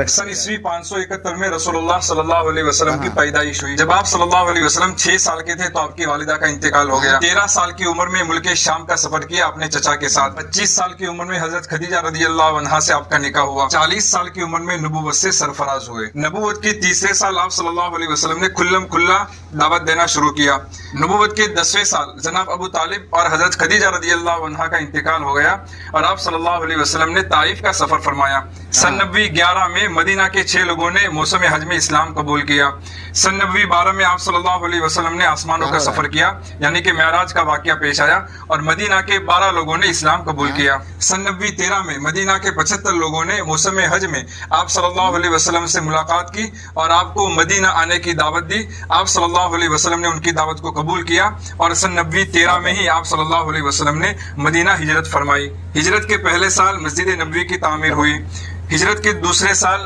सन ईस्वी 571 में रसूलुल्लाह सल्लल्लाहु अलैहि वसल्लम की पैदाइश हुई। जब आप सल्लल्लाहु अलैहि वसल्लम 6 साल के थे तो आपकी वालिदा का इंतकाल हो गया। 13 साल की उम्र में मुल्क शाम का सफर किया अपने चचा के साथ। 25 साल की उम्र में हजरत खदीजा रदियल्लाहु अन्हा से आपका निकाह हुआ। 40 साल की उम्र में नबूवत से सरफराज हुए। नबूवत के तीसरे साल आप सल्लल्लाहु अलैहि वसल्लम ने खुल्लम खुल्ला दावत देना शुरू किया। नबूवत के 10वें साल जनाब अबू तालिब और हजरत खदीजा रदियल्लाहु अन्हा का इंतकाल हो गया और आप सल्लल्लाहु अलैहि वसल्लम ने ताइफ का सफर फरमाया। सन नबी 11 में मदीना के 6 लोगों ने मौसम हज में इस्लाम कबूल किया। सन नबी 12 में आप सल्लल्लाहु अलैहि वसल्लम ने आसमानों का सफर किया, यानी कि मेराज का वाकया पेश आया और मदीना के 12 लोगों ने इस्लाम कबूल किया। सन नबी 13 में मदीना के 75 लोगों ने मौसम हज में आप सल्लल्लाहु अलैहि वसल्लम से मुलाकात की और आपको मदीना आने की दावत दी। आप सल्लल्लाहु अलैहि वसल्लम ने उनकी दावत को कबूल किया और सन नबी 13 में ही आप सल्लल्लाहु अलैहि वसल्लम ने मदीना हिजरत फरमाई। हिजरत के पहले साल मस्जिद नबवी की तामीर हुई। हिजरत के दूसरे साल